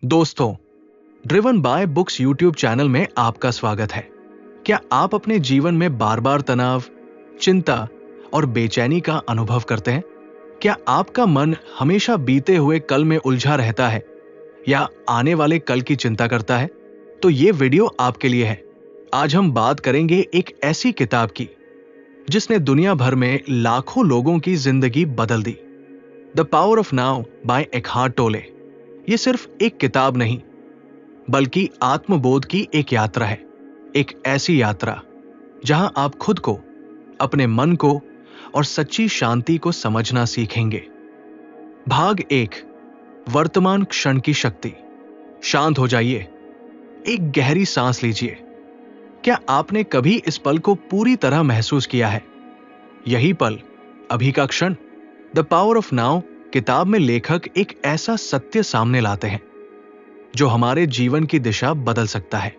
दोस्तों, driven by books YouTube channel में आपका स्वागत है। क्या आप अपने जीवन में बार बार तनाव, चिंता और बेचैनी का अनुभव करते हैं? क्या आपका मन हमेशा बीते हुए कल में उलझा रहता है या आने वाले कल की चिंता करता है? तो ये वीडियो आपके लिए है। आज हम बात करेंगे एक ऐसी किताब की जिसने दुनिया भर में लाखों लोगों की जिंदगी बदल दी। The Power of Now by Eckhart Tolle. ये सिर्फ एक किताब नहीं, बल्कि आत्मबोध की एक यात्रा है। एक ऐसी यात्रा जहां आप खुद को, अपने मन को और सच्ची शांति को समझना सीखेंगे। भाग 1, वर्तमान क्षण की शक्ति। शांत हो जाइए, एक गहरी सांस लीजिए। क्या आपने कभी इस पल को पूरी तरह महसूस किया है? यही पल, अभी का क्षण। द पावर ऑफ नाउ किताब में लेखक एक ऐसा सत्य सामने लाते हैं जो हमारे जीवन की दिशा बदल सकता है।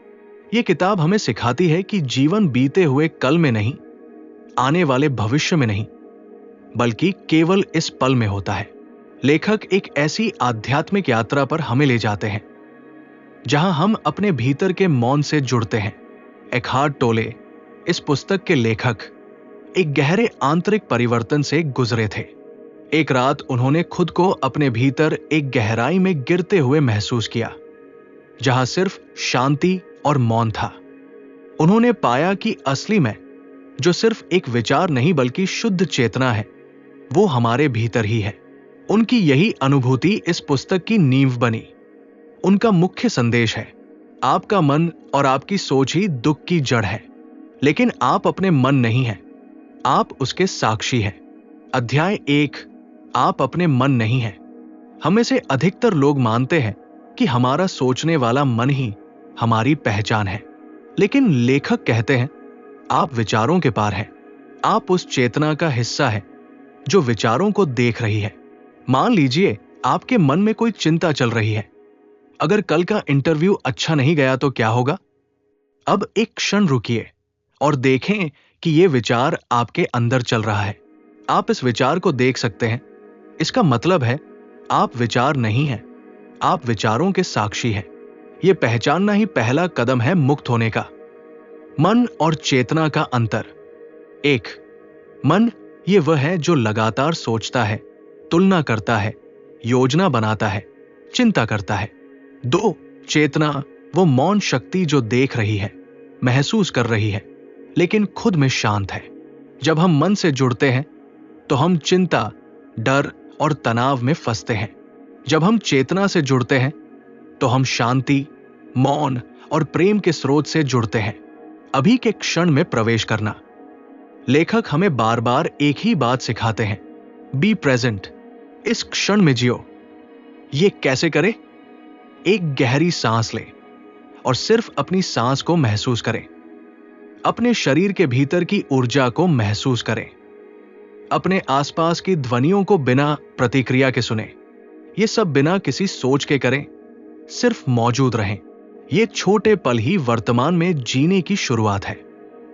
यह किताब हमें सिखाती है कि जीवन बीते हुए कल में नहीं, आने वाले भविष्य में नहीं, बल्कि केवल इस पल में होता है। लेखक एक ऐसी आध्यात्मिक यात्रा पर हमें ले जाते हैं जहां हम अपने भीतर के मौन से जुड़ते हैं। एकहार्ट टोले, इस पुस्तक के लेखक, एक गहरे आंतरिक परिवर्तन से गुजरे थे। एक रात उन्होंने खुद को अपने भीतर एक गहराई में गिरते हुए महसूस किया, जहां सिर्फ शांति और मौन था। उन्होंने पाया कि असली में जो सिर्फ एक विचार नहीं बल्कि शुद्ध चेतना है, वो हमारे भीतर ही है। उनकी यही अनुभूति इस पुस्तक की नींव बनी। उनका मुख्य संदेश है, आपका मन और आपकी सोच ही दुख की जड़ है, लेकिन आप अपने मन नहीं हैं, आप उसके साक्षी हैं। अध्याय 1, आप अपने मन नहीं हैं। हमें से अधिकतर लोग मानते हैं कि हमारा सोचने वाला मन ही हमारी पहचान है, लेकिन लेखक कहते हैं, आप विचारों के पार हैं। आप उस चेतना का हिस्सा है जो विचारों को देख रही है। मान लीजिए आपके मन में कोई चिंता चल रही है। अगर कल का इंटरव्यू अच्छा नहीं गया तो क्या होगा? अब एक क्षण रुकिए और देखें कि यह विचार आपके अंदर चल रहा है। आप इस विचार को देख सकते हैं। इसका मतलब है आप विचार नहीं हैं, आप विचारों के साक्षी हैं। यह पहचानना ही पहला कदम है मुक्त होने का। मन और चेतना का अंतर। 1, मन ये वह है जो लगातार सोचता है, तुलना करता है, योजना बनाता है, चिंता करता है। 2, चेतना वो मौन शक्ति जो देख रही है, महसूस कर रही है, लेकिन खुद में शांत है। जब हम मन से जुड़ते हैं तो हम चिंता, डर और तनाव में फंसते हैं। जब हम चेतना से जुड़ते हैं तो हम शांति, मौन और प्रेम के स्रोत से जुड़ते हैं। अभी के क्षण में प्रवेश करना। लेखक हमें बार बार एक ही बात सिखाते हैं, बी प्रेजेंट, इस क्षण में जियो। ये कैसे करें? एक गहरी सांस लें और सिर्फ अपनी सांस को महसूस करें। अपने शरीर के भीतर की ऊर्जा को महसूस करें। अपने आसपास की ध्वनियों को बिना प्रतिक्रिया के सुने। ये सब बिना किसी सोच के करें, सिर्फ मौजूद रहें। ये छोटे पल ही वर्तमान में जीने की शुरुआत है।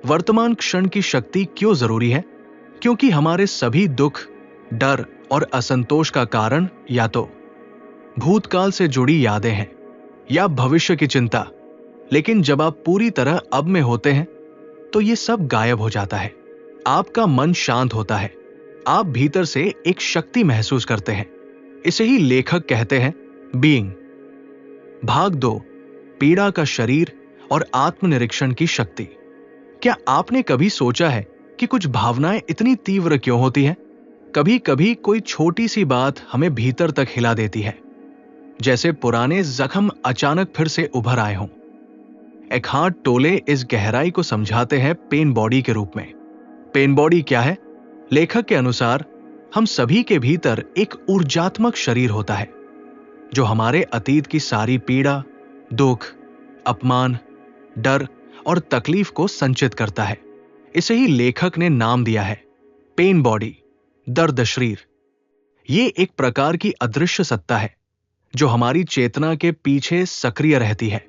वर्तमान क्षण की शक्ति क्यों जरूरी है? क्योंकि हमारे सभी दुख, डर और असंतोष का कारण या तो भूतकाल से जुड़ी यादें हैं या भविष्य की चिंता। लेकिन जब आप पूरी तरह अब में होते हैं तो ये सब गायब हो जाता है। आपका मन शांत होता है। आप भीतर से एक शक्ति महसूस करते हैं। इसे ही लेखक कहते हैं बीइंग। भाग 2, पीड़ा का शरीर और आत्मनिरीक्षण की शक्ति। क्या आपने कभी सोचा है कि कुछ भावनाएं इतनी तीव्र क्यों होती हैं? कभी कभी कोई छोटी सी बात हमें भीतर तक हिला देती है, जैसे पुराने जख्म अचानक फिर से उभर आए हों। एकहार्ट टोले इस गहराई को समझाते हैं पेन बॉडी के रूप में। पेन बॉडी क्या है? लेखक के अनुसार हम सभी के भीतर एक ऊर्जात्मक शरीर होता है जो हमारे अतीत की सारी पीड़ा, दुख, अपमान, डर और तकलीफ को संचित करता है। इसे ही लेखक ने नाम दिया है पेन बॉडी, दर्द शरीर। ये एक प्रकार की अदृश्य सत्ता है जो हमारी चेतना के पीछे सक्रिय रहती है।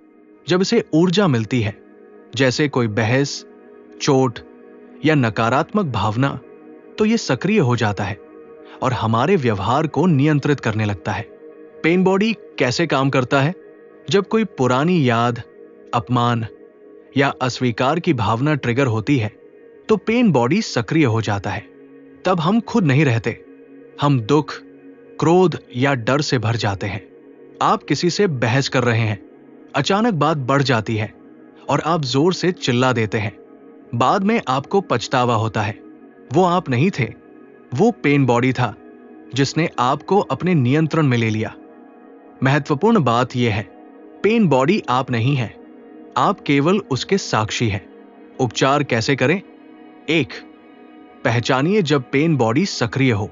जब इसे ऊर्जा मिलती है, जैसे कोई बहस, चोट या नकारात्मक भावना, तो ये सक्रिय हो जाता है और हमारे व्यवहार को नियंत्रित करने लगता है। पेन बॉडी कैसे काम करता है? जब कोई पुरानी याद, अपमान या अस्वीकार की भावना ट्रिगर होती है तो पेन बॉडी सक्रिय हो जाता है। तब हम खुद नहीं रहते, हम दुख, क्रोध या डर से भर जाते हैं। आप किसी से बहस कर रहे हैं, अचानक बात बढ़ जाती है और आप जोर से चिल्ला देते हैं। बाद में आपको पछतावा होता है। वो आप नहीं थे, वो पेन बॉडी था जिसने आपको अपने नियंत्रण में ले लिया। महत्वपूर्ण बात यह है, पेन बॉडी आप नहीं है, आप केवल उसके साक्षी हैं। उपचार कैसे करें? 1. पहचानिए जब पेन बॉडी सक्रिय हो।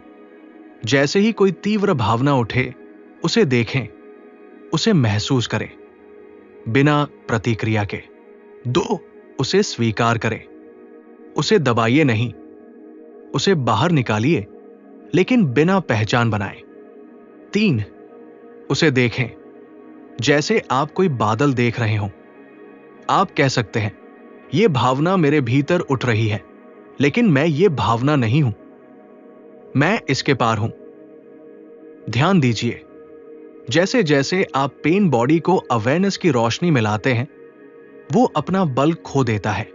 जैसे ही कोई तीव्र भावना उठे, उसे देखें, उसे महसूस करें, बिना प्रतिक्रिया के। 2. उसे स्वीकार करें। उसे दबाइए नहीं, उसे बाहर निकालिए, लेकिन बिना पहचान बनाए। 3. उसे देखें जैसे आप कोई बादल देख रहे हों। आप कह सकते हैं, यह भावना मेरे भीतर उठ रही है, लेकिन मैं ये भावना नहीं हूं, मैं इसके पार हूं। ध्यान दीजिए, जैसे जैसे आप पेन बॉडी को अवेयरनेस की रोशनी में लाते हैं, वो अपना बल खो देता है।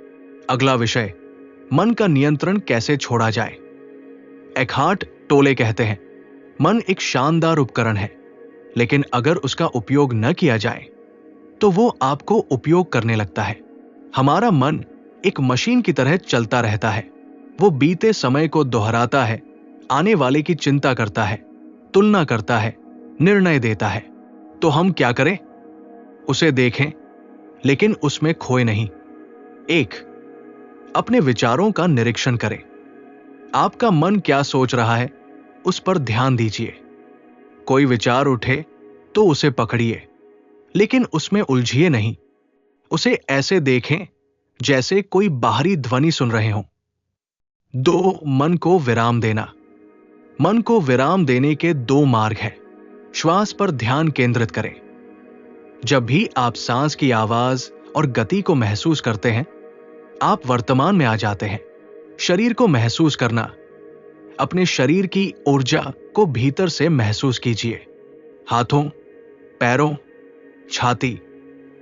अगला विषय, मन का नियंत्रण कैसे छोड़ा जाए। एकहार्ट टोले कहते हैं, मन एक शानदार उपकरण है, लेकिन अगर उसका उपयोग न किया जाए तो वो आपको उपयोग करने लगता है। हमारा मन एक मशीन की तरह चलता रहता है। वो बीते समय को दोहराता है, आने वाले की चिंता करता है, तुलना करता है, निर्णय देता है। तो हम क्या करें? उसे देखें, लेकिन उसमें खोए नहीं। 1. अपने विचारों का निरीक्षण करें। आपका मन क्या सोच रहा है, उस पर ध्यान दीजिए। कोई विचार उठे तो उसे पकड़िए, लेकिन उसमें उलझिए नहीं। उसे ऐसे देखें जैसे कोई बाहरी ध्वनि सुन रहे हों। 2. मन को विराम देना। मन को विराम देने के 2 मार्ग हैं। श्वास पर ध्यान केंद्रित करें। जब भी आप सांस की आवाज और गति को महसूस करते हैं, आप वर्तमान में आ जाते हैं। शरीर को महसूस करना। अपने शरीर की ऊर्जा को भीतर से महसूस कीजिए। हाथों, पैरों, छाती,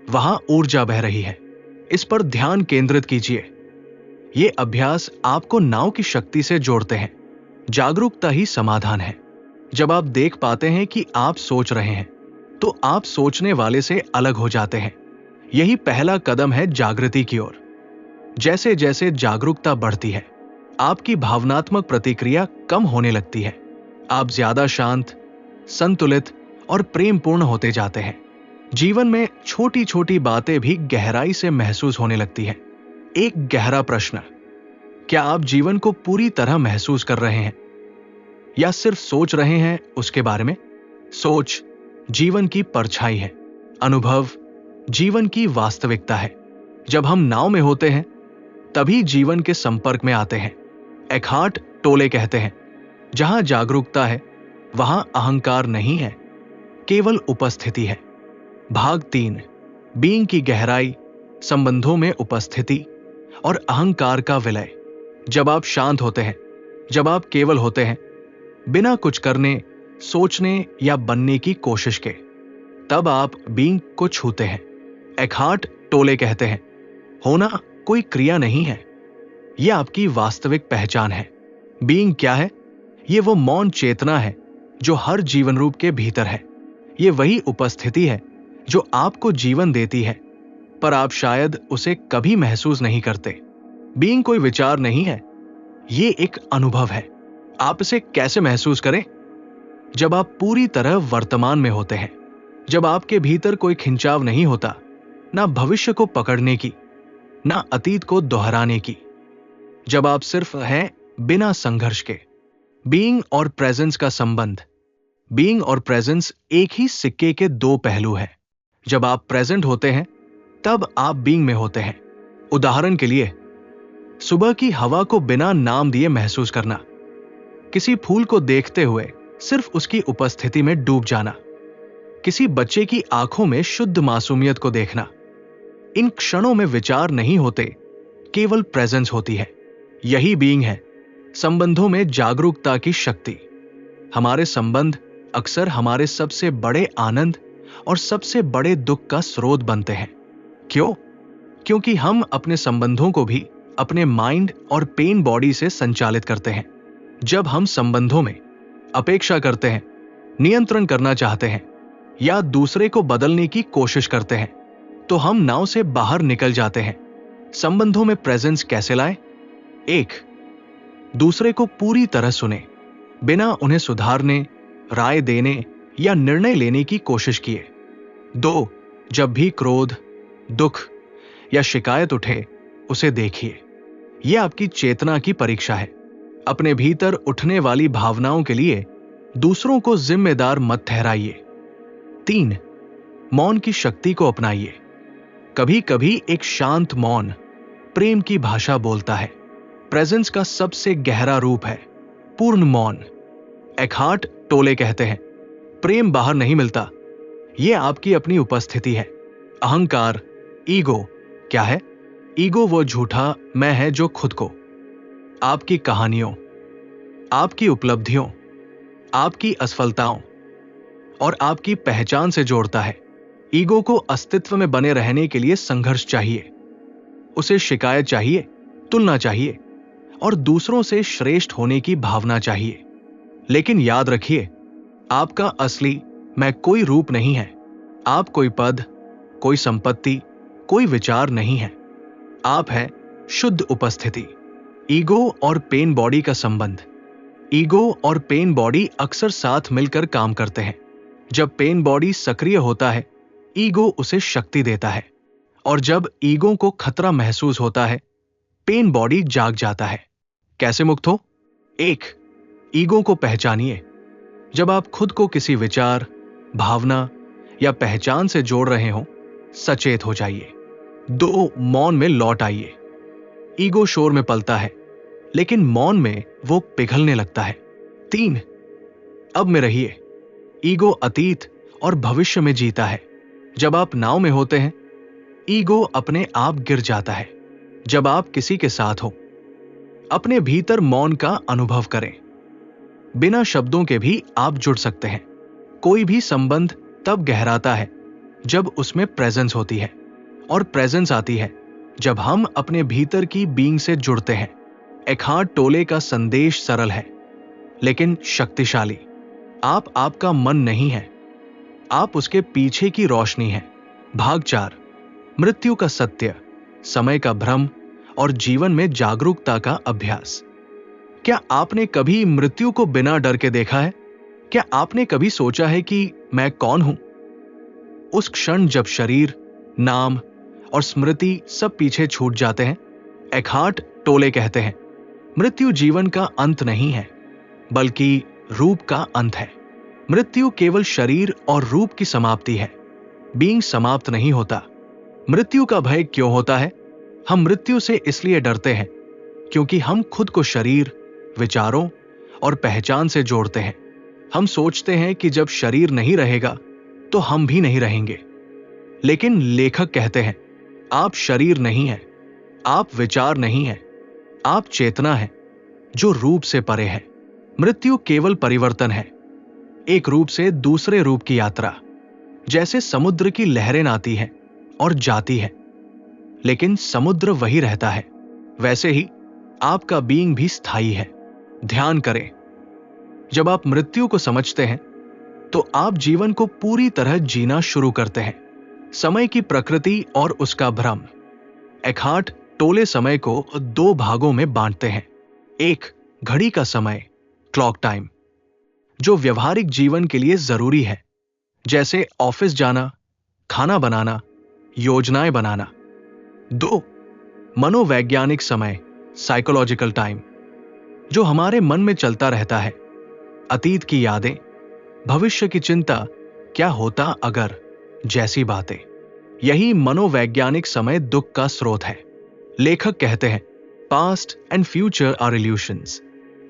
वहां ऊर्जा बह रही है, इस पर ध्यान केंद्रित कीजिए। ये अभ्यास आपको नाव की शक्ति से जोड़ते हैं। जागरूकता ही समाधान है। जब आप देख पाते हैं कि आप सोच रहे हैं, तो आप सोचने वाले से अलग हो जाते हैं। यही पहला कदम है जागृति की ओर। जैसे जैसे जागरूकता बढ़ती है, आपकी भावनात्मक प्रतिक्रिया कम होने लगती है। आप ज्यादा शांत, संतुलित और प्रेमपूर्ण होते जाते हैं। जीवन में छोटी छोटी बातें भी गहराई से महसूस होने लगती हैं। एक गहरा प्रश्न, क्या आप जीवन को पूरी तरह महसूस कर रहे हैं या सिर्फ सोच रहे हैं उसके बारे में? सोच जीवन की परछाई है, अनुभव जीवन की वास्तविकता है। जब हम नाव में होते हैं, तभी जीवन के संपर्क में आते हैं। एकहार्ट टोले कहते हैं, जहां जागरूकता है वहां अहंकार नहीं है, केवल उपस्थिति है। भाग 3, बीइंग की गहराई, संबंधों में उपस्थिति और अहंकार का विलय। जब आप शांत होते हैं, जब आप केवल होते हैं, बिना कुछ करने, सोचने या बनने की कोशिश के, तब आप बीइंग को छूते हैं। एकहार्ट टोले कहते हैं, होना कोई क्रिया नहीं है, यह आपकी वास्तविक पहचान है। बीइंग क्या है? यह वो मौन चेतना है जो हर जीवन रूप के भीतर है। यह वही उपस्थिति है जो आपको जीवन देती है, पर आप शायद उसे कभी महसूस नहीं करते। बीइंग कोई विचार नहीं है, यह एक अनुभव है। आप इसे कैसे महसूस करें? जब आप पूरी तरह वर्तमान में होते हैं, जब आपके भीतर कोई खिंचाव नहीं होता, ना भविष्य को पकड़ने की, ना अतीत को दोहराने की। जब आप सिर्फ हैं बिना संघर्ष के। बीइंग और प्रेजेंस का संबंध। बीइंग और प्रेजेंस एक ही सिक्के के 2 पहलू हैं। जब आप प्रेजेंट होते हैं, तब आप बीइंग में होते हैं। उदाहरण के लिए, सुबह की हवा को बिना नाम दिए महसूस करना, किसी फूल को देखते हुए सिर्फ उसकी उपस्थिति में डूब जाना, किसी बच्चे की आंखों में शुद्ध मासूमियत को देखना। इन क्षणों में विचार नहीं होते, केवल प्रेजेंस होती है। यही बीइंग है। संबंधों में जागरूकता की शक्ति। हमारे संबंध अक्सर हमारे सबसे बड़े आनंद और सबसे बड़े दुख का स्रोत बनते हैं। क्यों? क्योंकि हम अपने संबंधों को भी अपने माइंड और पेन बॉडी से संचालित करते हैं। जब हम संबंधों में अपेक्षा करते हैं, नियंत्रण करना चाहते हैं या दूसरे को बदलने की कोशिश करते हैं, तो हम नाव से बाहर निकल जाते हैं। संबंधों में प्रेजेंस कैसे लाएं? 1. दूसरे को पूरी तरह सुने, बिना उन्हें सुधारने, राय देने या निर्णय लेने की कोशिश किए। 2. जब भी क्रोध, दुख या शिकायत उठे, उसे देखिए। यह आपकी चेतना की परीक्षा है। अपने भीतर उठने वाली भावनाओं के लिए दूसरों को जिम्मेदार मत ठहराइए। 3. मौन की शक्ति को अपनाइए। कभी कभी एक शांत मौन प्रेम की भाषा बोलता है। प्रेजेंस का सबसे गहरा रूप है पूर्ण मौन। एकहार्ट टोले कहते हैं, प्रेम बाहर नहीं मिलता, यह आपकी अपनी उपस्थिति है। अहंकार, ईगो क्या है? ईगो वो झूठा मैं है जो खुद को आपकी कहानियों, आपकी उपलब्धियों, आपकी असफलताओं और आपकी पहचान से जोड़ता है। ईगो को अस्तित्व में बने रहने के लिए संघर्ष चाहिए। उसे शिकायत चाहिए, तुलना चाहिए और दूसरों से श्रेष्ठ होने की भावना चाहिए। लेकिन याद रखिए, आपका असली मैं कोई रूप नहीं है। आप कोई पद, कोई संपत्ति, कोई विचार नहीं है। आप है शुद्ध उपस्थिति। ईगो और पेन बॉडी का संबंध। ईगो और पेन बॉडी अक्सर साथ मिलकर काम करते हैं। जब पेन बॉडी सक्रिय होता है, ईगो उसे शक्ति देता है, और जब ईगो को खतरा महसूस होता है, पेन बॉडी जाग जाता है। कैसे मुक्त हो? 1. ईगो को पहचानिए। जब आप खुद को किसी विचार, भावना या पहचान से जोड़ रहे हो, सचेत हो जाइए। 2. मौन में लौट आइए। ईगो शोर में पलता है, लेकिन मौन में वो पिघलने लगता है। 3. अब में रहिए। ईगो अतीत और भविष्य में जीता है। जब आप नाव में होते हैं, ईगो अपने आप गिर जाता है। जब आप किसी के साथ हो, अपने भीतर मौन का अनुभव करें। बिना शब्दों के भी आप जुड़ सकते हैं। कोई भी संबंध तब गहराता है जब उसमें प्रेजेंस होती है, और प्रेजेंस आती है जब हम अपने भीतर की बीइंग से जुड़ते हैं। एकहार्ट टोले का संदेश सरल है लेकिन शक्तिशाली। आप आपका मन नहीं है, आप उसके पीछे की रोशनी है। भाग 4, मृत्यु का सत्य, समय का भ्रम और जीवन में जागरूकता का अभ्यास। क्या आपने कभी मृत्यु को बिना डर के देखा है? क्या आपने कभी सोचा है कि मैं कौन हूं? उस क्षण जब शरीर, नाम और स्मृति सब पीछे छूट जाते हैं। एकहार्ट टोले कहते हैं, मृत्यु जीवन का अंत नहीं है, बल्कि रूप का अंत है। मृत्यु केवल शरीर और रूप की समाप्ति है। बीइंग समाप्त नहीं होता। मृत्यु का भय क्यों होता है? हम मृत्यु से इसलिए डरते हैं क्योंकि हम खुद को शरीर, विचारों और पहचान से जोड़ते हैं। हम सोचते हैं कि जब शरीर नहीं रहेगा तो हम भी नहीं रहेंगे। लेकिन लेखक कहते हैं, आप शरीर नहीं हैं, आप विचार नहीं हैं, आप चेतना हैं जो रूप से परे है। मृत्यु केवल परिवर्तन है, एक रूप से दूसरे रूप की यात्रा। जैसे समुद्र की लहरें आती हैं और जाती है, लेकिन समुद्र वही रहता है, वैसे ही आपका बीइंग भी स्थायी है। ध्यान करें, जब आप मृत्यु को समझते हैं तो आप जीवन को पूरी तरह जीना शुरू करते हैं। समय की प्रकृति और उसका भ्रम। एकहार्ट टोले समय को 2 भागों में बांटते हैं। 1. घड़ी का समय, क्लॉक टाइम, जो व्यवहारिक जीवन के लिए जरूरी है, जैसे ऑफिस जाना, खाना बनाना, योजनाएं बनाना। 2. मनोवैज्ञानिक समय, साइकोलॉजिकल टाइम, जो हमारे मन में चलता रहता है। अतीत की यादें, भविष्य की चिंता, क्या होता अगर जैसी बातें। यही मनोवैज्ञानिक समय दुख का स्रोत है। लेखक कहते हैं, past and future are illusions,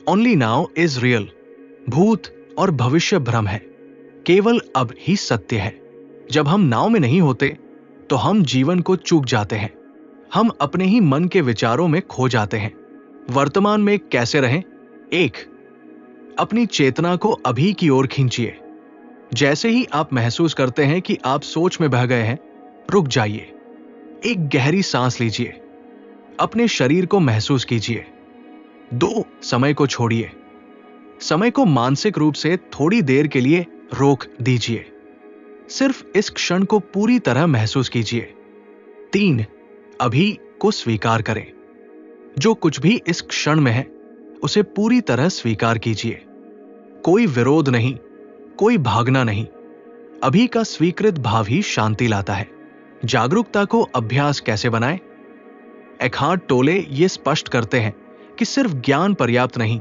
only now is real. भूत और भविष्य भ्रम है, केवल अब ही सत्य है। जब हम नाव में नहीं होते तो हम जीवन को चूक जाते हैं। हम अपने ही मन के विचारों में खो जाते हैं। वर्तमान में कैसे रहें? 1. अपनी चेतना को अभी की ओर खींचिए। जैसे ही आप महसूस करते हैं कि आप सोच में बह गए हैं, रुक जाइए। एक गहरी सांस लीजिए। अपने शरीर को महसूस कीजिए। 2, समय को छोड़िए। समय को मानसिक रूप से थोड़ी देर के लिए रोक दीजिए। सिर्फ इस क्षण को पूरी तरह महसूस कीजिए। 3, अभी को स्वीकार करें। जो कुछ भी इस क्षण में है, उसे पूरी तरह स्वीकार कीजिए। कोई विरोध नहीं, कोई भागना नहीं। अभी का स्वीकृत भाव ही शांति लाता है। जागरूकता को अभ्यास कैसे बनाएं? एखार्ट टोले ये स्पष्ट करते हैं कि सिर्फ ज्ञान पर्याप्त नहीं,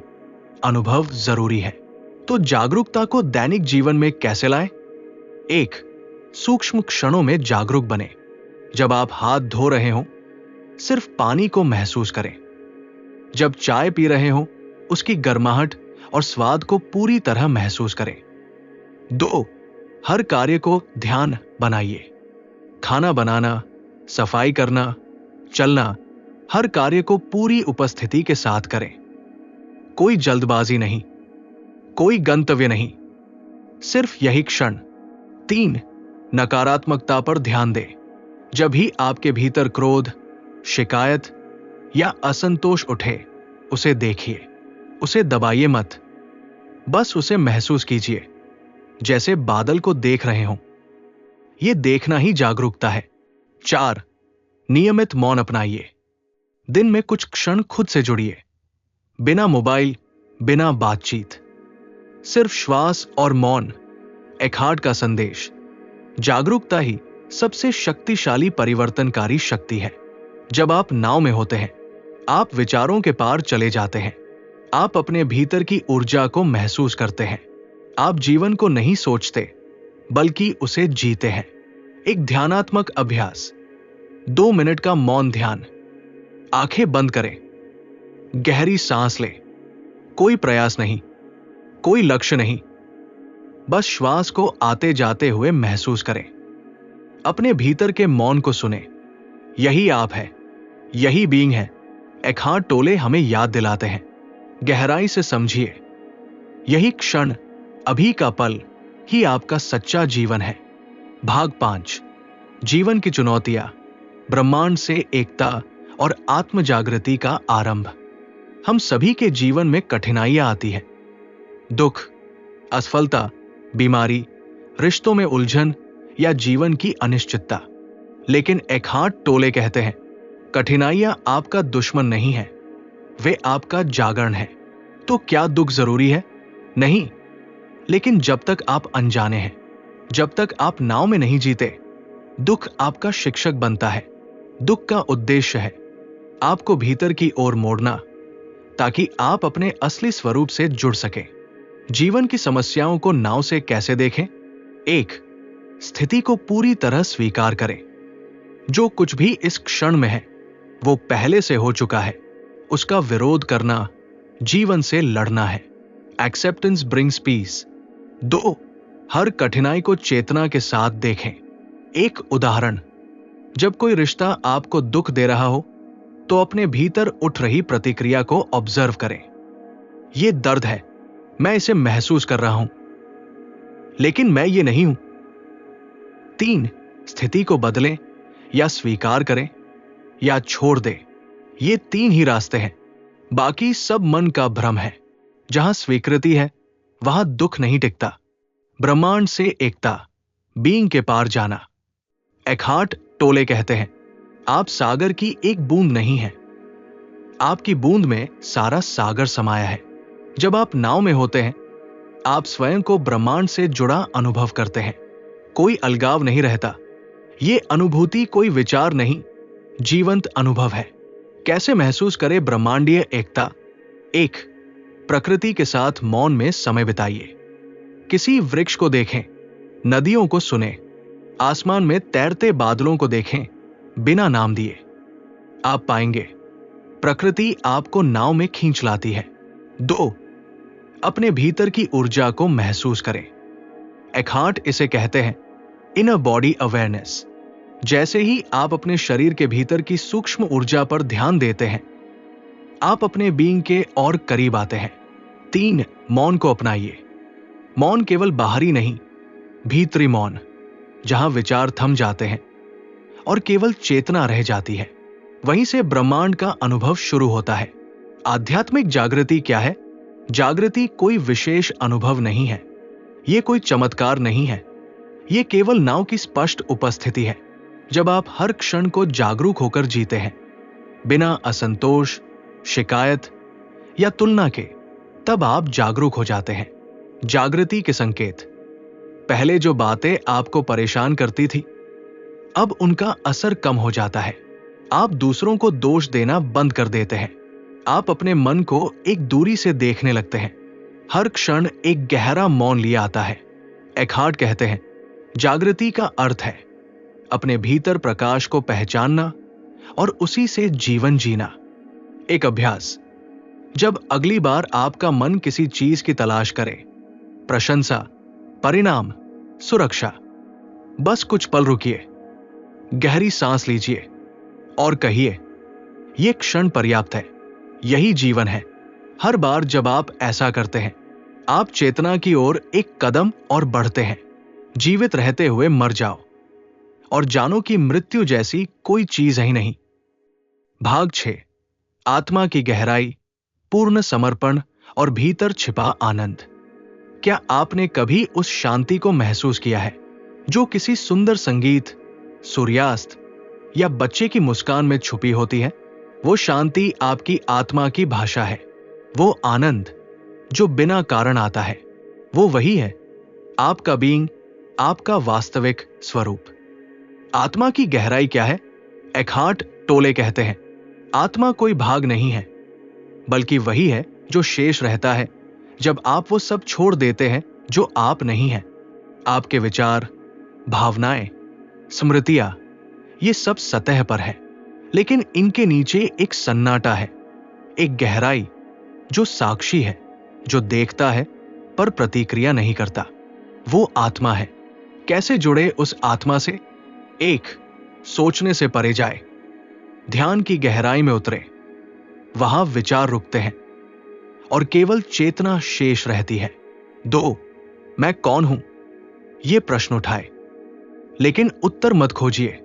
अनुभव जरूरी है। तो जागरूकता को दैनिक जीवन में कैसे लाएं? 1, सूक्ष्म क्षणों में जागरूक बने। जब आप हाथ धो रहे हो, सिर्फ पानी को महसूस करें। जब चाय पी रहे हो, उसकी गर्माहट और स्वाद को पूरी तरह महसूस करें। 2, हर कार्य को ध्यान बनाइए। खाना बनाना, सफाई करना, चलना, हर कार्य को पूरी उपस्थिति के साथ करें। कोई जल्दबाजी नहीं, कोई गंतव्य नहीं, सिर्फ यही क्षण। 3, नकारात्मकता पर ध्यान दें। जब भी आपके भीतर क्रोध, शिकायत या असंतोष उठे, उसे देखिए, उसे दबाइए मत, बस उसे महसूस कीजिए, जैसे बादल को देख रहे हों। यह देखना ही जागरूकता है। 4, नियमित मौन अपनाइए। दिन में कुछ क्षण खुद से जुड़िए, बिना मोबाइल, बिना बातचीत, सिर्फ श्वास और मौन। एखार्ट का संदेश, जागरूकता ही सबसे शक्तिशाली परिवर्तनकारी शक्ति है। जब आप नाव में होते हैं, आप विचारों के पार चले जाते हैं। आप अपने भीतर की ऊर्जा को महसूस करते हैं। आप जीवन को नहीं सोचते, बल्कि उसे जीते हैं। एक ध्यानात्मक अभ्यास, 2 मिनट का मौन ध्यान। आंखें बंद करें, गहरी सांस लें। कोई प्रयास नहीं, कोई लक्ष्य नहीं, बस श्वास को आते जाते हुए महसूस करें। अपने भीतर के मौन को सुने। यही आप है, यही बीइंग है। एखार्ट टोले हमें याद दिलाते हैं, गहराई से समझिए। यही क्षण, अभी का पल ही आपका सच्चा जीवन है। भाग 5, जीवन की चुनौतियां, ब्रह्मांड से एकता और आत्म जागृति का आरंभ। हम सभी के जीवन में कठिनाइयां आती हैं। दुख, असफलता, बीमारी, रिश्तों में उलझन या जीवन की अनिश्चितता। लेकिन एखार्ट टोले कहते हैं, कठिनाइयां आपका दुश्मन नहीं है, वे आपका जागरण है। तो क्या दुख जरूरी है? नहीं, लेकिन जब तक आप अनजाने हैं, जब तक आप नाव में नहीं जीते, दुख आपका शिक्षक बनता है। दुख का उद्देश्य है आपको भीतर की ओर मोड़ना, ताकि आप अपने असली स्वरूप से जुड़ सकें। जीवन की समस्याओं को नाव से कैसे देखें? 1, स्थिति को पूरी तरह स्वीकार करें। जो कुछ भी इस क्षण में है, वो पहले से हो चुका है। उसका विरोध करना जीवन से लड़ना है। Acceptance brings piece. 2, हर कठिनाई को चेतना के साथ देखें। एक उदाहरण, जब कोई रिश्ता आपको दुख दे रहा हो, तो अपने भीतर उठ रही प्रतिक्रिया को ऑब्जर्व करें। यह दर्द है, मैं इसे महसूस कर रहा हूं, लेकिन मैं ये नहीं हूं। 3, स्थिति को बदलें या स्वीकार करें या छोड़ दें। ये 3 ही रास्ते हैं, बाकी सब मन का भ्रम है। जहां स्वीकृति है, वहां दुख नहीं टिकता। ब्रह्मांड से एकता, बीइंग के पार जाना। एखार्ट टोले कहते हैं, आप सागर की एक बूंद नहीं हैं, आपकी बूंद में सारा सागर समाया है। जब आप नाव में होते हैं, आप स्वयं को ब्रह्मांड से जुड़ा अनुभव करते हैं। कोई अलगाव नहीं रहता। ये अनुभूति कोई विचार नहीं, जीवंत अनुभव है। कैसे महसूस करें ब्रह्मांडीय एकता? 1, प्रकृति के साथ मौन में समय बिताइए। किसी वृक्ष को देखें, नदियों को सुने, आसमान में तैरते बादलों को देखें, बिना नाम दिए। आप पाएंगे प्रकृति आपको नाव में खींच लाती है। 2, अपने भीतर की ऊर्जा को महसूस करें। एखार्ट इसे कहते हैं इनर बॉडी अवेयरनेस। जैसे ही आप अपने शरीर के भीतर की सूक्ष्म ऊर्जा पर ध्यान देते हैं, आप अपने बीइंग के और करीब आते हैं। 3, मौन को अपनाइए। मौन केवल बाहरी नहीं, भीतरी मौन, जहां विचार थम जाते हैं और केवल चेतना रह जाती है। वहीं से ब्रह्मांड का अनुभव शुरू होता है। आध्यात्मिक जागृति क्या है? जागृति कोई विशेष अनुभव नहीं है, यह कोई चमत्कार नहीं है, यह केवल नाव की स्पष्ट उपस्थिति है। जब आप हर क्षण को जागरूक होकर जीते हैं, बिना असंतोष, शिकायत या तुलना के, तब आप जागरूक हो जाते हैं। जागृति के संकेत: पहले जो बातें आपको परेशान करती थी, अब उनका असर कम हो जाता है। आप दूसरों को दोष देना बंद कर देते हैं। आप अपने मन को एक दूरी से देखने लगते हैं। हर क्षण एक गहरा मौन लिया आता है। एकहार्ट कहते हैं, जागृति का अर्थ है अपने भीतर प्रकाश को पहचानना और उसी से जीवन जीना। एक अभ्यास: जब अगली बार आपका मन किसी चीज की तलाश करे, प्रशंसा, परिणाम, सुरक्षा, बस कुछ पल रुकिए, गहरी सांस लीजिए और कहिए, यह क्षण पर्याप्त है, यही जीवन है। हर बार जब आप ऐसा करते हैं, आप चेतना की ओर एक कदम और बढ़ते हैं। जीवित रहते हुए मर जाओ और जानो कि मृत्यु जैसी कोई चीज ही नहीं। भाग 6: आत्मा की गहराई, पूर्ण समर्पण और भीतर छिपा आनंद। क्या आपने कभी उस शांति को महसूस किया है जो किसी सुंदर संगीत, सूर्यास्त या बच्चे की मुस्कान में छुपी होती है? वो शांति आपकी आत्मा की भाषा है। वो आनंद जो बिना कारण आता है, वो वही है आपका बीइंग, आपका वास्तविक स्वरूप। आत्मा की गहराई क्या है? एकहार्ट टोले कहते हैं, आत्मा कोई भाग नहीं है, बल्कि वही है जो शेष रहता है जब आप वो सब छोड़ देते हैं जो आप नहीं हैं। आपके विचार, भावनाएं, स्मृतियां, ये सब सतह पर है, लेकिन इनके नीचे एक सन्नाटा है, एक गहराई जो साक्षी है, जो देखता है पर प्रतिक्रिया नहीं करता। वो आत्मा है। कैसे जुड़े उस आत्मा से? 1. सोचने से परे जाए, ध्यान की गहराई में उतरे। वहां विचार रुकते हैं और केवल चेतना शेष रहती है। 2. मैं कौन हूं? यह प्रश्न उठाए, लेकिन उत्तर मत खोजिए।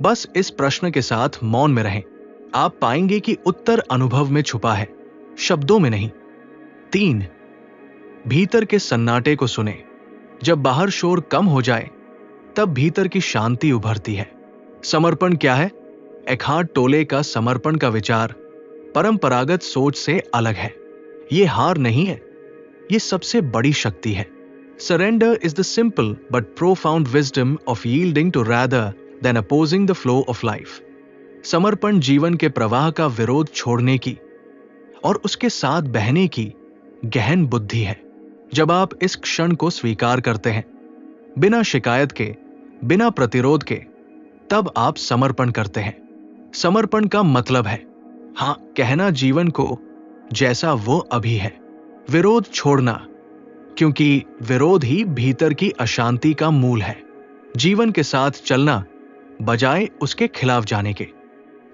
बस इस प्रश्न के साथ मौन में रहें। आप पाएंगे कि उत्तर अनुभव में छुपा है, शब्दों में नहीं। 3. भीतर के सन्नाटे को सुने। जब बाहर शोर कम हो जाए, तब भीतर की शांति उभरती है। समर्पण क्या है? एकहार्ट टोले का समर्पण का विचार परंपरागत सोच से अलग है। यह हार नहीं है, यह सबसे बड़ी शक्ति है। Surrender is the simple but profound wisdom of yielding to rather than opposing the flow of life. समर्पण जीवन के प्रवाह का विरोध छोड़ने की और उसके साथ बहने की गहन बुद्धि है। जब आप इस क्षण को स्वीकार करते हैं, बिना शिकायत के, बिना प्रतिरोध के, तब आप समर्पण करते हैं। समर्पण का मतलब है हां कहना जीवन को जैसा वो अभी है, विरोध छोड़ना, क्योंकि विरोध ही भीतर की अशांति का मूल है। जीवन के साथ चलना बजाय उसके खिलाफ जाने के।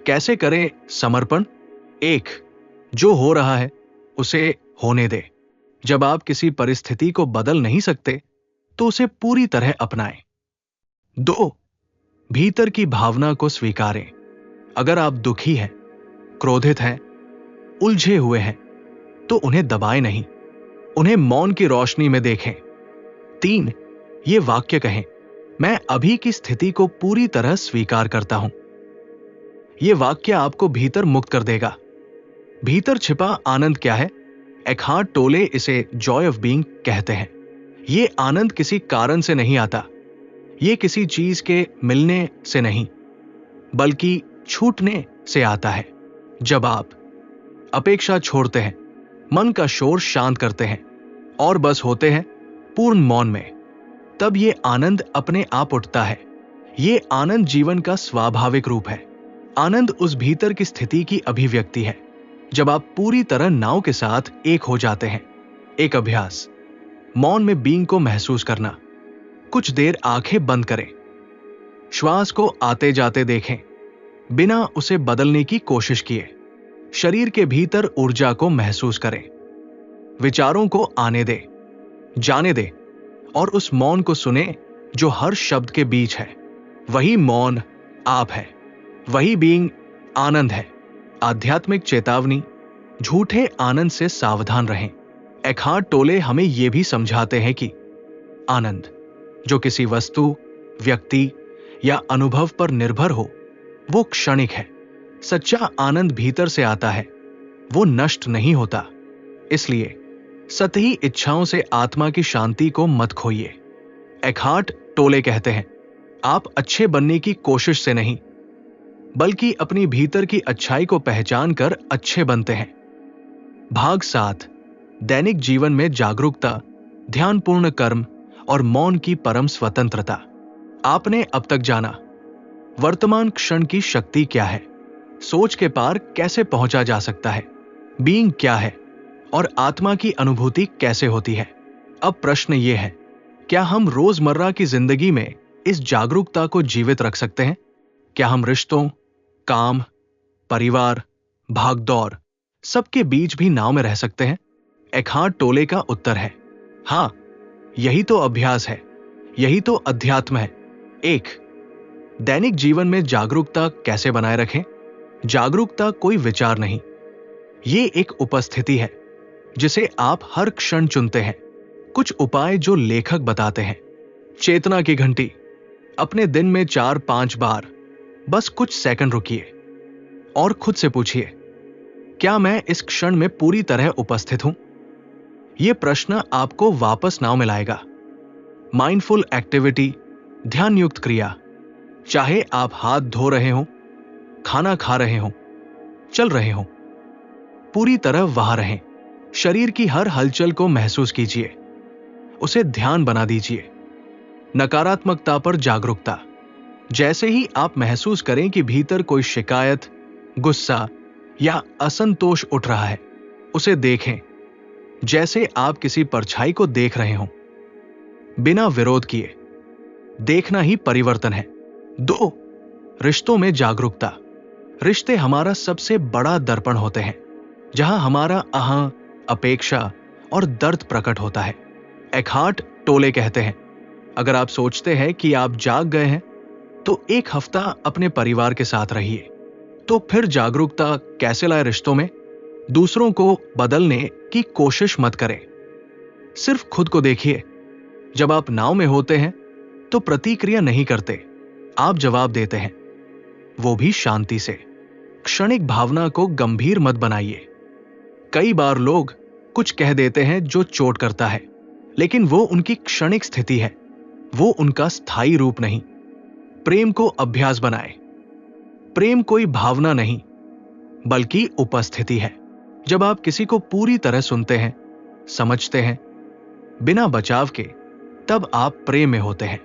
कैसे करें समर्पण? 1. जो हो रहा है उसे होने दे। जब आप किसी परिस्थिति को बदल नहीं सकते, तो उसे पूरी तरह अपनाएं। 2. भीतर की भावना को स्वीकारें। अगर आप दुखी हैं, क्रोधित हैं, उलझे हुए हैं, तो उन्हें दबाएं नहीं, उन्हें मौन की रोशनी में देखें। 3. ये वाक्य कहें, मैं अभी की स्थिति को पूरी तरह स्वीकार करता हूं। यह वाक्य आपको भीतर मुक्त कर देगा। भीतर छिपा आनंद क्या है? एकहार्ट टोले इसे जॉय ऑफ बीइंग कहते हैं। यह आनंद किसी कारण से नहीं आता, यह किसी चीज के मिलने से नहीं, बल्कि छूटने से आता है। जब आप अपेक्षा छोड़ते हैं, मन का शोर शांत करते हैं और बस होते हैं पूर्ण मौन में, तब यह आनंद अपने आप उठता है। यह आनंद जीवन का स्वाभाविक रूप है। आनंद उस भीतर की स्थिति की अभिव्यक्ति है जब आप पूरी तरह नाव के साथ एक हो जाते हैं। एक अभ्यास, मौन में बीइंग को महसूस करना। कुछ देर आंखें बंद करें, श्वास को आते जाते देखें, बिना उसे बदलने की कोशिश किए। शरीर के भीतर ऊर्जा को महसूस करें। विचारों को आने दे, जाने दे और उस मौन को सुने जो हर शब्द के बीच है। वही मौन आप है, वही बीइंग आनंद है। आध्यात्मिक चेतावनी, झूठे आनंद से सावधान रहें। एखार्ट टोले हमें यह भी समझाते हैं कि आनंद जो किसी वस्तु, व्यक्ति या अनुभव पर निर्भर हो, वो क्षणिक है। सच्चा आनंद भीतर से आता है, वो नष्ट नहीं होता। इसलिए सतही इच्छाओं से आत्मा की शांति को मत खोइए। एखार्ट टोले कहते हैं, आप अच्छे बनने की कोशिश से नहीं, बल्कि अपनी भीतर की अच्छाई को पहचान कर अच्छे बनते हैं। भाग 7, दैनिक जीवन में जागरूकता, ध्यानपूर्ण कर्म और मौन की परम स्वतंत्रता। आपने अब तक जाना, वर्तमान क्षण की शक्ति क्या है, सोच के पार कैसे पहुंचा जा सकता है, बीइंग क्या है और आत्मा की अनुभूति कैसे होती है। अब प्रश्न यह है, क्या हम रोजमर्रा की जिंदगी में इस जागरूकता को जीवित रख सकते हैं? क्या हम रिश्तों, काम, परिवार, भागदौड़ सबके बीच भी नाव में रह सकते हैं? एखार्ट टोले का उत्तर है हां। यही तो अभ्यास है, यही तो अध्यात्म है। 1, दैनिक जीवन में जागरूकता कैसे बनाए रखें? जागरूकता कोई विचार नहीं, ये एक उपस्थिति है जिसे आप हर क्षण चुनते हैं। कुछ उपाय जो लेखक बताते हैं। चेतना की घंटी, अपने दिन में 4-5 बार बस कुछ सेकंड रुकिए और खुद से पूछिए, क्या मैं इस क्षण में पूरी तरह उपस्थित हूं? यह प्रश्न आपको वापस नाव में लाएगा। माइंडफुल एक्टिविटी, ध्यान युक्त क्रिया, चाहे आप हाथ धो रहे हो, खाना खा रहे हो, चल रहे हो, पूरी तरह वहां रहें। शरीर की हर हलचल को महसूस कीजिए, उसे ध्यान बना दीजिए। नकारात्मकता पर जागरूकता, जैसे ही आप महसूस करें कि भीतर कोई शिकायत, गुस्सा या असंतोष उठ रहा है, उसे देखें जैसे आप किसी परछाई को देख रहे हो, बिना विरोध किए। देखना ही परिवर्तन है। 2, रिश्तों में जागरूकता। रिश्ते हमारा सबसे बड़ा दर्पण होते हैं, जहां हमारा अहं, अपेक्षा और दर्द प्रकट होता है। एखार्ट टोले कहते हैं, अगर आप सोचते हैं कि आप जाग गए हैं, तो 1 हफ्ता अपने परिवार के साथ रहिए। तो फिर जागरूकता कैसे लाए रिश्तों में? दूसरों को बदलने की कोशिश मत करें, सिर्फ खुद को देखिए। जब आप नाव में होते हैं तो प्रतिक्रिया नहीं करते, आप जवाब देते हैं, वो भी शांति से। क्षणिक भावना को गंभीर मत बनाइए। कई बार लोग कुछ कह देते हैं जो चोट करता है, लेकिन वो उनकी क्षणिक स्थिति है, वो उनका स्थायी रूप नहीं। प्रेम को अभ्यास बनाएं। प्रेम कोई भावना नहीं, बल्कि उपस्थिति है। जब आप किसी को पूरी तरह सुनते हैं, समझते हैं, बिना बचाव के, तब आप प्रेम में होते हैं।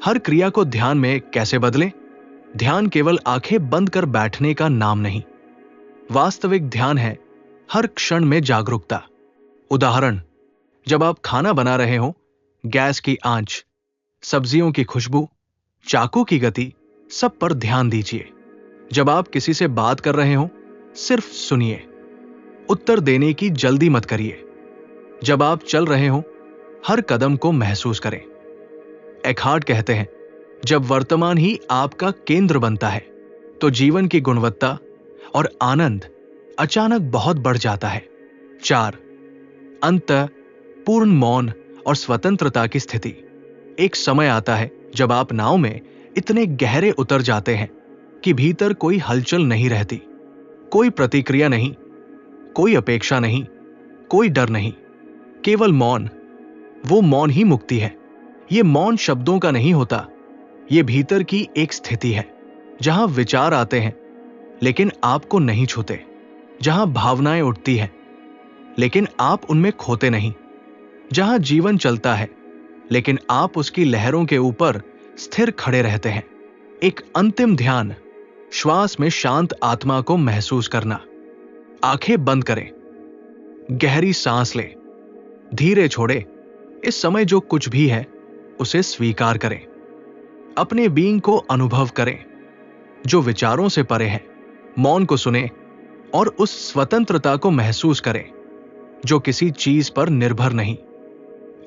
हर क्रिया को ध्यान में कैसे बदलें? ध्यान केवल आंखें बंद कर बैठने का नाम नहीं, वास्तविक ध्यान है हर क्षण में जागरूकता। उदाहरण, जब आप खाना बना रहे हो, गैस की आंच, सब्जियों की खुशबू, चाकू की गति, सब पर ध्यान दीजिए। जब आप किसी से बात कर रहे हो, सिर्फ सुनिए, उत्तर देने की जल्दी मत करिए। जब आप चल रहे हो, हर कदम को महसूस करें। एखार्ट कहते हैं, जब वर्तमान ही आपका केंद्र बनता है, तो जीवन की गुणवत्ता और आनंद अचानक बहुत बढ़ जाता है। 4, अंत पूर्ण मौन और स्वतंत्रता की स्थिति। एक समय आता है जब आप नाव में इतने गहरे उतर जाते हैं कि भीतर कोई हलचल नहीं रहती, कोई प्रतिक्रिया नहीं, कोई अपेक्षा नहीं, कोई डर नहीं, केवल मौन। वो मौन ही मुक्ति है। ये मौन शब्दों का नहीं होता, ये भीतर की एक स्थिति है, जहां विचार आते हैं लेकिन आपको नहीं छूते, जहां भावनाएं उठती हैं लेकिन आप उनमें खोते नहीं, जहां जीवन चलता है लेकिन आप उसकी लहरों के ऊपर स्थिर खड़े रहते हैं। एक अंतिम ध्यान, श्वास में शांत आत्मा को महसूस करना। आंखें बंद करें, गहरी सांस लें, धीरे छोड़े। इस समय जो कुछ भी है उसे स्वीकार करें, अपने बीइंग को अनुभव करें जो विचारों से परे है। मौन को सुने और उस स्वतंत्रता को महसूस करें जो किसी चीज पर निर्भर नहीं।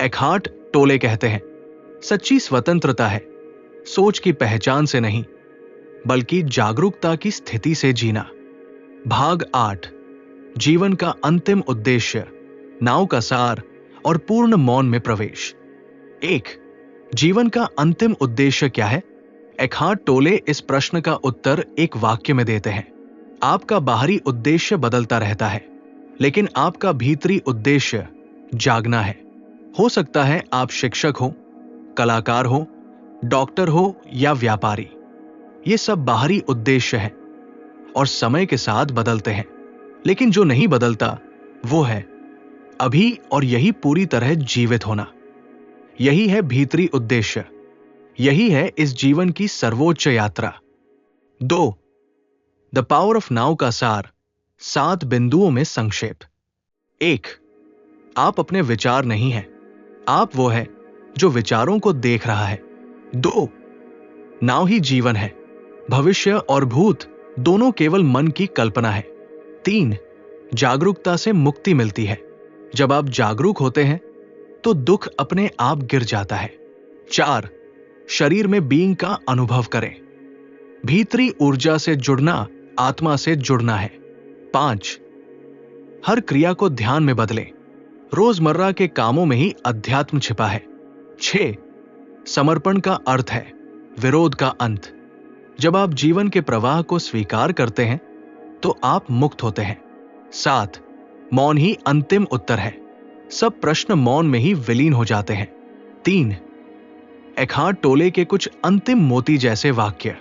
एखार्ट टोले कहते हैं। सच्ची स्वतंत्रता है सोच की पहचान से नहीं, बल्कि जागरूकता की स्थिति से जीना। भाग 8, जीवन का अंतिम उद्देश्य, नाव का सार और पूर्ण मौन में प्रवेश। 1. जीवन का अंतिम उद्देश्य क्या है? एकहार्ट टोले इस प्रश्न का उत्तर एक वाक्य में देते हैं। आपका बाहरी उद्देश्य बदलता रहता है, लेकिन आपका भीतरी उद्देश्य जागना है। हो सकता है आप शिक्षक हो, कलाकार हो, डॉक्टर हो या व्यापारी। ये सब बाहरी उद्देश्य हैं और समय के साथ बदलते हैं, लेकिन जो नहीं बदलता वो है अभी और यही पूरी तरह जीवित होना। यही है भीतरी उद्देश्य, यही है इस जीवन की सर्वोच्च यात्रा। 2. द पावर ऑफ नाउ का सार, 7 बिंदुओं में संक्षेप। 1. आप अपने विचार नहीं हैं, आप वो है जो विचारों को देख रहा है। 2. नाउ ही जीवन है, भविष्य और भूत दोनों केवल मन की कल्पना है। 3. जागरूकता से मुक्ति मिलती है, जब आप जागरूक होते हैं तो दुख अपने आप गिर जाता है। 4. शरीर में बीइंग का अनुभव करें, भीतरी ऊर्जा से जुड़ना आत्मा से जुड़ना है। 5. हर क्रिया को ध्यान में बदलें, रोजमर्रा के कामों में ही अध्यात्म छिपा है। 6. समर्पण का अर्थ है विरोध का अंत। जब आप जीवन के प्रवाह को स्वीकार करते हैं तो आप मुक्त होते हैं। 7. मौन ही अंतिम उत्तर है, सब प्रश्न मौन में ही विलीन हो जाते हैं। 3. एकहार्ट टोले के कुछ अंतिम मोती जैसे वाक्य।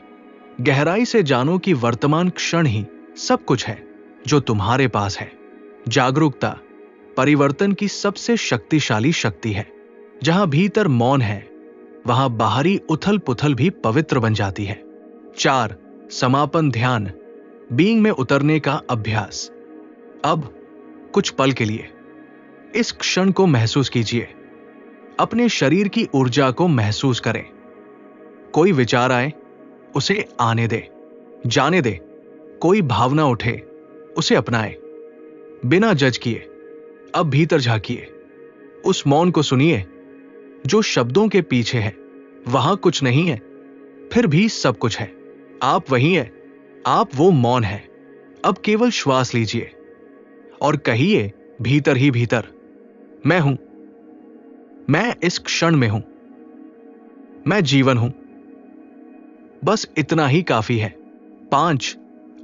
गहराई से जानो कि वर्तमान क्षण ही सब कुछ है जो तुम्हारे पास है। जागरूकता परिवर्तन की सबसे शक्तिशाली शक्ति है। जहां भीतर मौन है, वहां बाहरी उथल पुथल भी पवित्र बन जाती है। 4. समापन ध्यान, बीइंग में उतरने का अभ्यास। अब कुछ पल के लिए इस क्षण को महसूस कीजिए, अपने शरीर की ऊर्जा को महसूस करें। कोई विचार आए उसे आने दे, जाने दे। कोई भावना उठे उसे अपनाए, बिना जज किए। अब भीतर झांकिए, उस मौन को सुनिए जो शब्दों के पीछे है। वहां कुछ नहीं है, फिर भी सब कुछ है। आप वही है, आप वो मौन है। अब केवल श्वास लीजिए और कहिए भीतर ही भीतर, मैं हूं, मैं इस क्षण में हूं, मैं जीवन हूं। बस इतना ही काफी है। 5.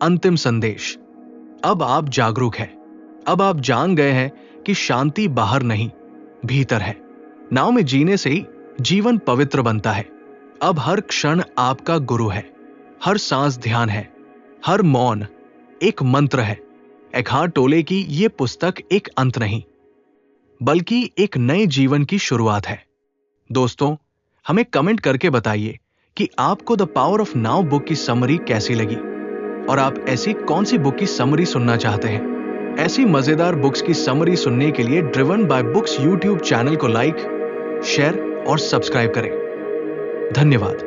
अंतिम संदेश। अब आप जागरूक हैं, अब आप जान गए हैं कि शांति बाहर नहीं, भीतर है। नाव में जीने से ही जीवन पवित्र बनता है। अब हर क्षण आपका गुरु है, हर सांस ध्यान है, हर मौन एक मंत्र है। एकहार्ट टोले की यह पुस्तक एक अंत नहीं, बल्कि एक नए जीवन की शुरुआत है। दोस्तों, हमें कमेंट करके बताइए कि आपको the Power of now book की समरी कैसी लगी और आप ऐसी कौन सी बुक की समरी सुनना चाहते हैं। ऐसी मजेदार बुक्स की समरी सुनने के लिए driven by books YouTube channel को लाइक, शेयर और सब्सक्राइब करें। धन्यवाद।